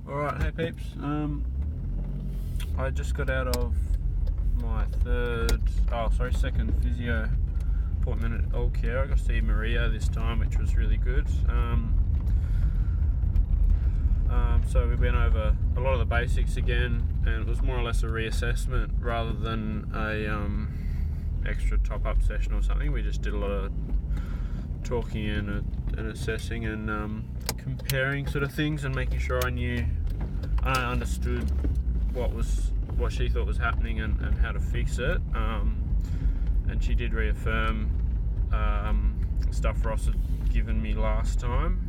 Alright, hey peeps. I just got out of my second physio appointment at Old Care. I got to see Maria this time, which was really good. So we went over a lot of the basics again, and it was more or less a reassessment rather than a extra top-up session or something. We just did a lot of talking and assessing and comparing sort of things and making sure I understood what she thought was happening and how to fix it. And she did reaffirm stuff Ross had given me last time.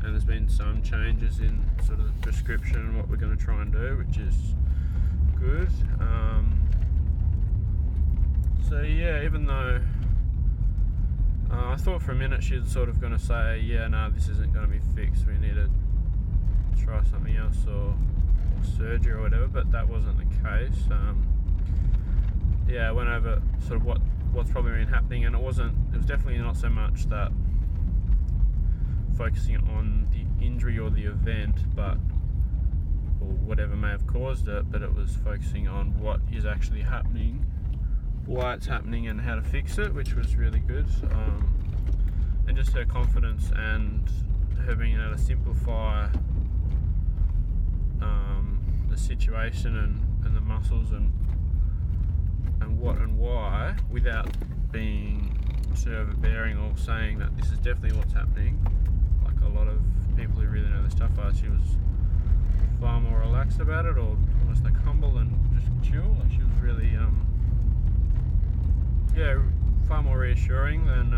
And there's been some changes in sort of the prescription and what we're going to try and do, which is good. So yeah, even though I thought for a minute she was sort of going to say, yeah, no, this isn't going to be fixed, we need to try something else or surgery or whatever, but that wasn't the case. I went over sort of what's probably been happening, and it was definitely not so much that focusing on the injury or the event, or whatever may have caused it, but it was focusing on what is actually happening, why it's happening, and how to fix it, which was really good. And just her confidence and her being able to simplify the situation and the muscles and what and why, without being too overbearing or saying that this is definitely what's happening, like a lot of people who really know the stuff are. She was far more relaxed about it, or almost like humble and just chill. Like she was really far more reassuring than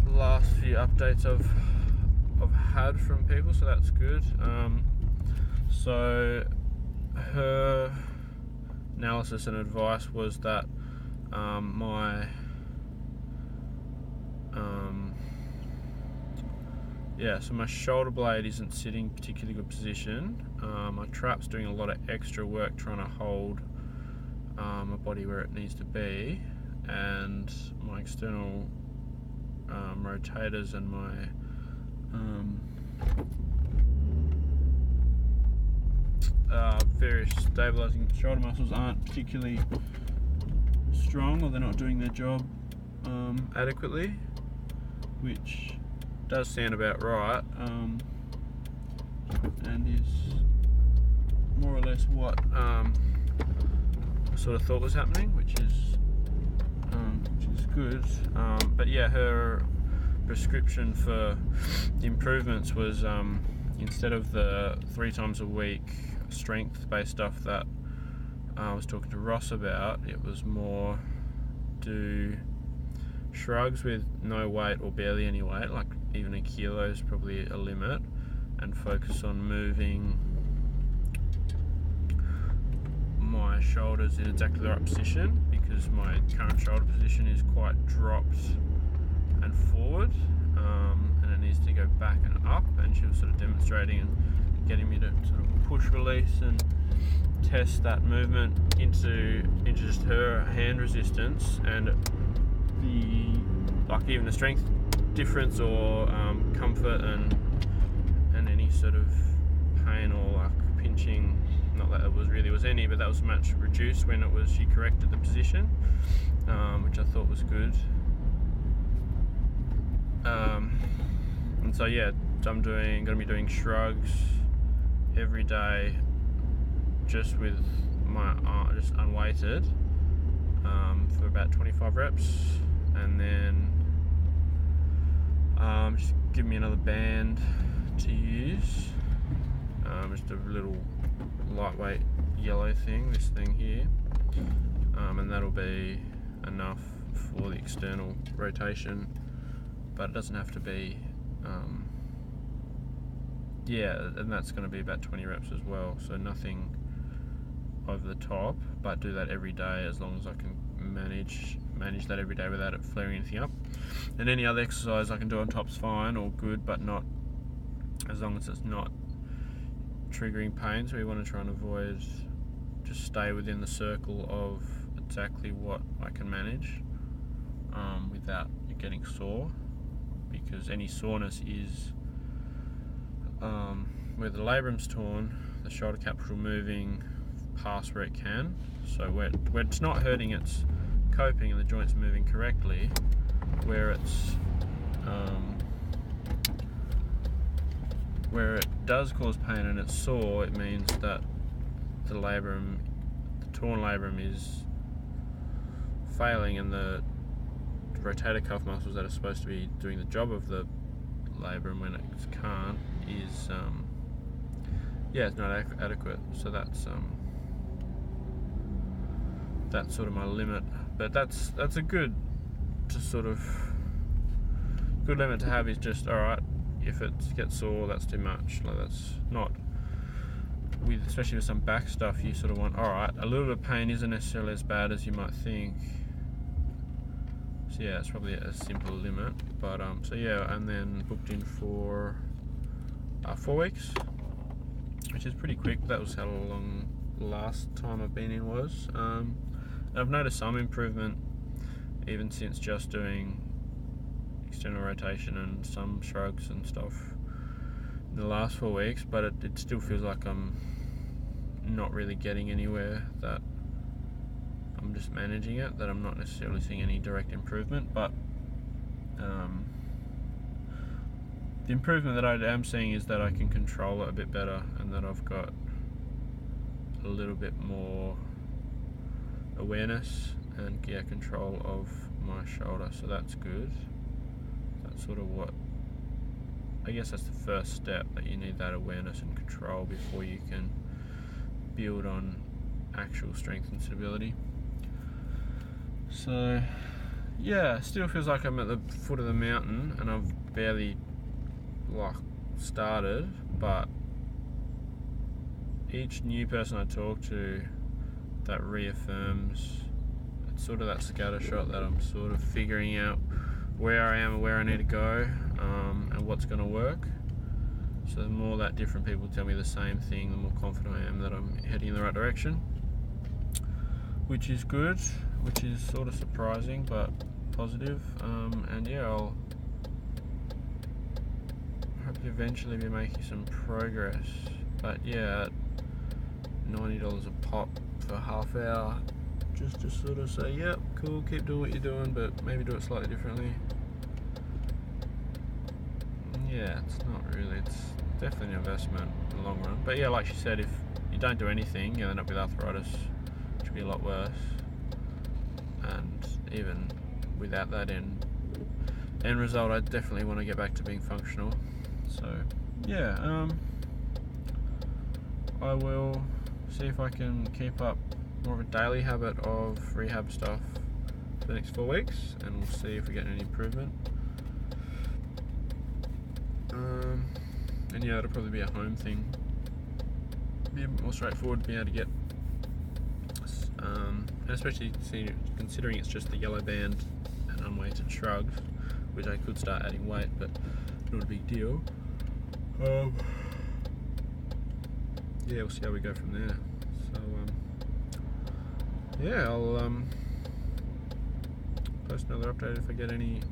the last few updates I've had from people, so that's good. So her analysis and advice was that so my shoulder blade isn't sitting in a particularly good position. My trap's doing a lot of extra work trying to hold my body where it needs to be, and my external rotators and my various stabilizing shoulder muscles aren't particularly strong, or they're not doing their job adequately, which does sound about right, and is more or less what I sort of thought was happening, which is good. But yeah, her prescription for improvements was instead of the 3 times a week strength-based stuff that I was talking to Ross about, it was more do shrugs with no weight or barely any weight, like even a kilo is probably a limit, and focus on moving my shoulders in exactly the right position, because my current shoulder position is quite dropped and forward, and it needs to go back and up, and she was sort of demonstrating and getting me to sort of push, release and test that movement into just her hand resistance, and even the strength difference or comfort and any sort of pain or like pinching, not that it was any, but that was much reduced when she corrected the position, which I thought was good. And so yeah, I'm going to be doing shrugs every day, just with my just unweighted, for about 25 reps, and then just give me another band to use, just a little lightweight yellow thing, this thing here, and that'll be enough for the external rotation, but it doesn't have to be, and that's going to be about 20 reps as well, so nothing over the top, but do that every day as long as I can manage that every day without it flaring anything up. And any other exercise I can do on top's fine or good, but not as long as it's not triggering pain. So we want to try and avoid, just stay within the circle of exactly what I can manage without it getting sore, because any soreness is where the labrum's torn, the shoulder capsule moving past where it can, so where it's not hurting, it's coping and the joint's moving correctly. Where it does cause pain and it's sore, it means that the torn labrum is failing, and the rotator cuff muscles that are supposed to be doing the job of the labrum when it can't is it's not adequate. So that's sort of my limit, but that's a good limit to have. Is just, alright, if it gets sore, that's too much. Like, that's not, especially with some back stuff, you sort of want, alright, a little bit of pain isn't necessarily as bad as you might think. So yeah, it's probably a simple limit. But so yeah, and then booked in for 4 weeks, which is pretty quick. That was how long the last time I've been in was. And I've noticed some improvement even since just doing external rotation and some shrugs and stuff in the last 4 weeks, but it still feels like I'm not really getting anywhere, that I'm just managing it, that I'm not necessarily seeing any direct improvement. But the improvement that I am seeing is that I can control it a bit better, and that I've got a little bit more awareness and control of my shoulder, so that's good. That's sort of what, I guess that's the first step, that you need that awareness and control before you can build on actual strength and stability. So yeah, still feels like I'm at the foot of the mountain and I've barely started, but each new person I talk to, that reaffirms, it's sort of that scattershot that I'm sort of figuring out where I am and where I need to go, and what's going to work. So the more that different people tell me the same thing, the more confident I am that I'm heading in the right direction, which is good, which is sort of surprising but positive. And yeah, I'll hope to eventually be making some progress. But yeah, at $90 a pop for half hour, just to sort of say, yep, cool, keep doing what you're doing, but maybe do it slightly differently. Yeah, it's definitely an investment in the long run. But yeah, like she said, if you don't do anything, you'll end up with arthritis, which will be a lot worse. And even without that end result, I definitely want to get back to being functional. So yeah, I will see if I can keep up more of a daily habit of rehab stuff for the next 4 weeks, and we'll see if we get any improvement. And yeah, it'll probably be a home thing. Be more straightforward to be able to get, and especially considering it's just the yellow band and unweighted shrugs, which I could start adding weight, but not a big deal. Yeah, we'll see how we go from there. So yeah, I'll post another update if I get any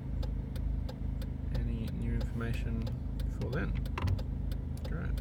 new information before then. Great.